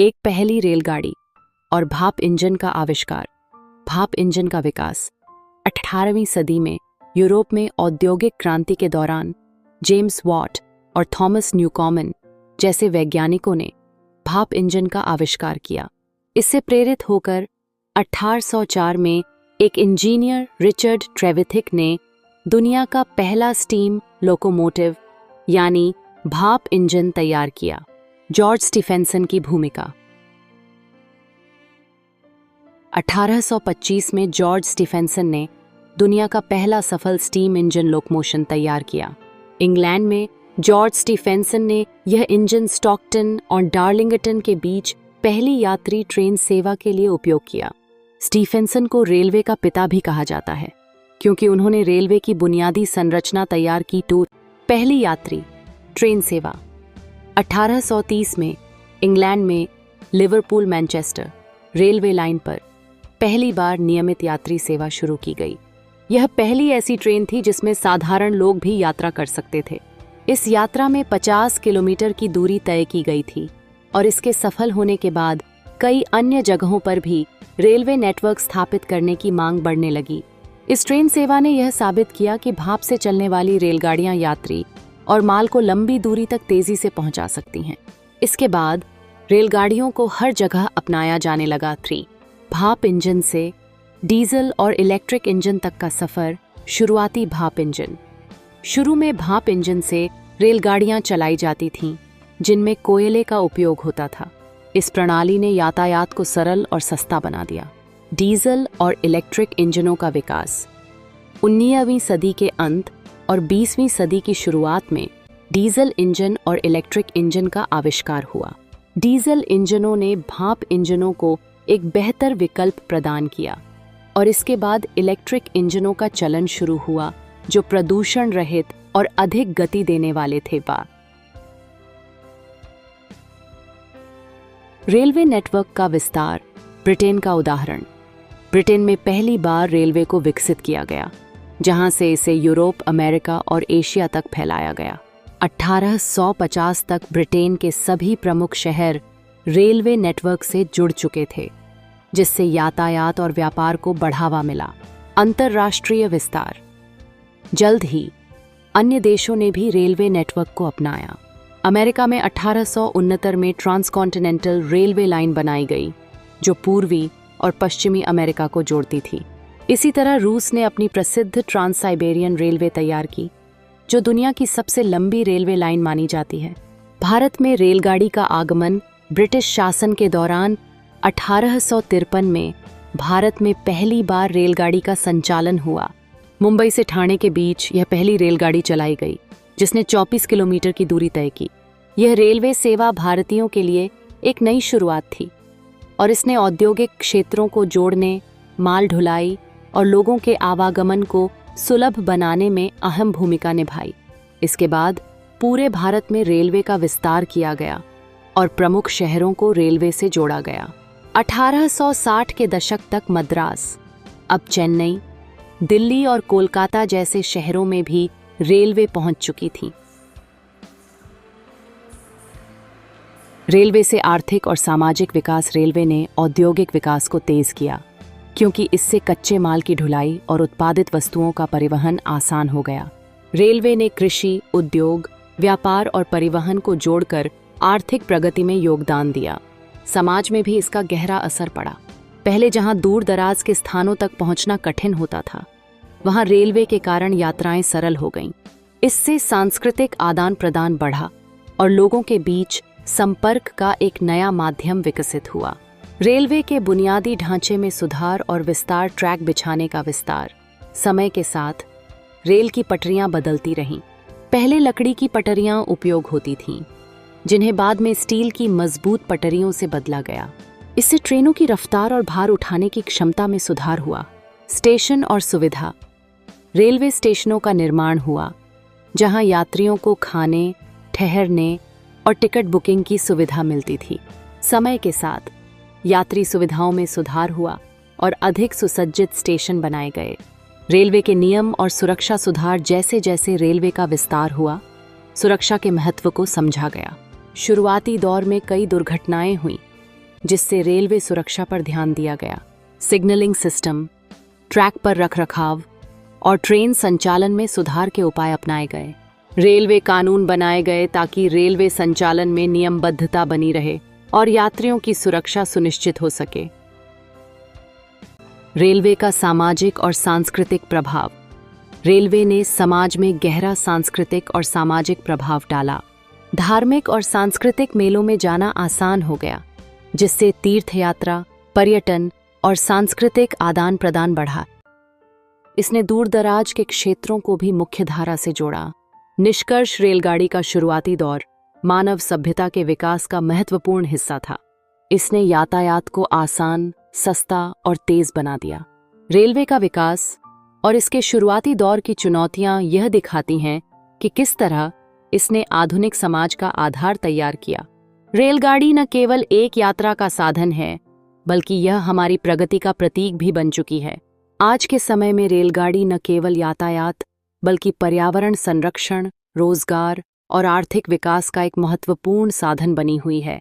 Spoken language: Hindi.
एक पहली रेलगाड़ी और भाप इंजन का आविष्कार। भाप इंजन का विकास 18वीं सदी में यूरोप में औद्योगिक क्रांति के दौरान जेम्स वॉट और थॉमस न्यूकॉमन जैसे वैज्ञानिकों ने भाप इंजन का आविष्कार किया। इससे प्रेरित होकर 1804 में एक इंजीनियर रिचर्ड ट्रेविथिक ने दुनिया का पहला स्टीम लोकोमोटिव यानी भाप इंजन तैयार किया। जॉर्ज स्टीफेंसन की भूमिका। 1825 में जॉर्ज स्टीफेंसन ने दुनिया का पहला सफल स्टीम इंजन लोकोमोशन तैयार किया। इंग्लैंड में जॉर्ज स्टीफेंसन ने यह इंजन स्टॉकटन और डार्लिंगटन के बीच पहली यात्री ट्रेन सेवा के लिए उपयोग किया। स्टीफेंसन को रेलवे का पिता भी कहा जाता है क्योंकि उन्होंने रेलवे की बुनियादी संरचना तैयार की। पहली यात्री ट्रेन सेवा 1830 में इंग्लैंड में लिवरपूल मैनचेस्टर रेलवे लाइन पर पहली बार नियमित यात्री सेवा शुरू की गई। यह पहली ऐसी ट्रेन थी जिसमें साधारण लोग भी यात्रा कर सकते थे। इस यात्रा में 50 किलोमीटर की दूरी तय की गई थी और इसके सफल होने के बाद कई अन्य जगहों पर भी रेलवे नेटवर्क स्थापित करने की मांग बढ़ने लगी। इस ट्रेन सेवा ने यह साबित किया कि भाप से चलने वाली रेलगाड़ियां यात्री और माल को लंबी दूरी तक तेजी से पहुंचा सकती हैं। इसके बाद रेलगाड़ियों को हर जगह अपनाया जाने लगा। भाप इंजन से डीजल और इलेक्ट्रिक इंजन तक का सफर। शुरुआती भाप इंजन। शुरू में भाप इंजन से रेलगाड़ियां चलाई जाती थीं जिनमें कोयले का उपयोग होता था। इस प्रणाली ने यातायात को सरल और सस्ता बना दिया। डीजल और इलेक्ट्रिक इंजनों का विकास। 19वीं सदी के अंत और 20वीं सदी की शुरुआत में डीजल इंजन और इलेक्ट्रिक इंजन का आविष्कार हुआ। डीजल इंजनों ने भाप इंजनों को एक बेहतर विकल्प प्रदान किया और इसके बाद इलेक्ट्रिक इंजनों का चलन शुरू हुआ जो प्रदूषण रहित और अधिक गति देने वाले थे। रेलवे नेटवर्क का विस्तार। ब्रिटेन का उदाहरण। ब्रिटेन में पहली बार रेलवे को विकसित किया गया जहां से इसे यूरोप, अमेरिका और एशिया तक फैलाया गया। 1850 तक ब्रिटेन के सभी प्रमुख शहर रेलवे नेटवर्क से जुड़ चुके थे जिससे यातायात और व्यापार को बढ़ावा मिला। अंतर्राष्ट्रीय विस्तार। जल्द ही अन्य देशों ने भी रेलवे नेटवर्क को अपनाया। अमेरिका में 1869 में ट्रांसकॉन्टिनेंटल रेलवे लाइन बनाई गई जो पूर्वी और पश्चिमी अमेरिका को जोड़ती थी। इसी तरह रूस ने अपनी प्रसिद्ध ट्रांस साइबेरियन रेलवे तैयार की जो दुनिया की सबसे लंबी रेलवे लाइन मानी जाती है। भारत में रेलगाड़ी का आगमन ब्रिटिश शासन के दौरान 1853 में भारत में पहली बार रेलगाड़ी का संचालन हुआ। मुंबई से ठाणे के बीच यह पहली रेलगाड़ी चलाई गई जिसने 24 किलोमीटर की दूरी तय की। यह रेलवे सेवा भारतीयों के लिए एक नई शुरुआत थी और इसने औद्योगिक क्षेत्रों को जोड़ने, माल ढुलाई और लोगों के आवागमन को सुलभ बनाने में अहम भूमिका निभाई। इसके बाद पूरे भारत में रेलवे का विस्तार किया गया और प्रमुख शहरों को रेलवे से जोड़ा गया। 1860 के दशक तक मद्रास, अब चेन्नई, दिल्ली और कोलकाता जैसे शहरों में भी रेलवे पहुंच चुकी थी। रेलवे से आर्थिक और सामाजिक विकास। रेलवे ने औद्योगिक विकास को तेज किया क्योंकि इससे कच्चे माल की ढुलाई और उत्पादित वस्तुओं का परिवहन आसान हो गया। रेलवे ने कृषि, उद्योग, व्यापार और परिवहन को जोड़कर आर्थिक प्रगति में योगदान दिया। समाज में भी इसका गहरा असर पड़ा। पहले जहां दूर दराज के स्थानों तक पहुंचना कठिन होता था वहां रेलवे के कारण यात्राएं सरल हो गईं। इससे सांस्कृतिक आदान प्रदान बढ़ा और लोगों के बीच संपर्क का एक नया माध्यम विकसित हुआ। रेलवे के बुनियादी ढांचे में सुधार और विस्तार। ट्रैक बिछाने का विस्तार। समय के साथ रेल की पटरियां बदलती रहीं। पहले लकड़ी की पटरियां उपयोग होती थीं जिन्हें बाद में स्टील की मजबूत पटरियों से बदला गया। इससे ट्रेनों की रफ्तार और भार उठाने की क्षमता में सुधार हुआ। स्टेशन और सुविधा। रेलवे स्टेशनों का निर्माण हुआ जहां यात्रियों को खाने, ठहरने और टिकट बुकिंग की सुविधा मिलती थी। समय के साथ यात्री सुविधाओं में सुधार हुआ और अधिक सुसज्जित स्टेशन बनाए गए। रेलवे के नियम और सुरक्षा सुधार। जैसे जैसे रेलवे का विस्तार हुआ सुरक्षा के महत्व को समझा गया। शुरुआती दौर में कई दुर्घटनाएं हुईं जिससे रेलवे सुरक्षा पर ध्यान दिया गया। सिग्नलिंग सिस्टम, ट्रैक पर रखरखाव और ट्रेन संचालन में सुधार के उपाय अपनाए गए। रेलवे कानून बनाए गए ताकि रेलवे संचालन में नियमबद्धता बनी रहे और यात्रियों की सुरक्षा सुनिश्चित हो सके। रेलवे का सामाजिक और सांस्कृतिक प्रभाव। रेलवे ने समाज में गहरा सांस्कृतिक और सामाजिक प्रभाव डाला। धार्मिक और सांस्कृतिक मेलों में जाना आसान हो गया, जिससे तीर्थयात्रा, पर्यटन और सांस्कृतिक आदान प्रदान बढ़ा। इसने दूरदराज के क्षेत्रों को भी मुख्यधारा से जोड़ा। निष्कर्ष, रेलगाड़ी का शुरुआती दौर मानव सभ्यता के विकास का महत्वपूर्ण हिस्सा था। इसने यातायात को आसान, सस्ता और तेज बना दिया। रेलवे का विकास और इसके शुरुआती दौर की चुनौतियां यह दिखाती हैं कि किस तरह इसने आधुनिक समाज का आधार तैयार किया। रेलगाड़ी न केवल एक यात्रा का साधन है, बल्कि यह हमारी प्रगति का प्रतीक भी बन चुकी है। आज के समय में रेलगाड़ी न केवल यातायात, बल्कि पर्यावरण संरक्षण, रोजगार और आर्थिक विकास का एक महत्वपूर्ण साधन बनी हुई है।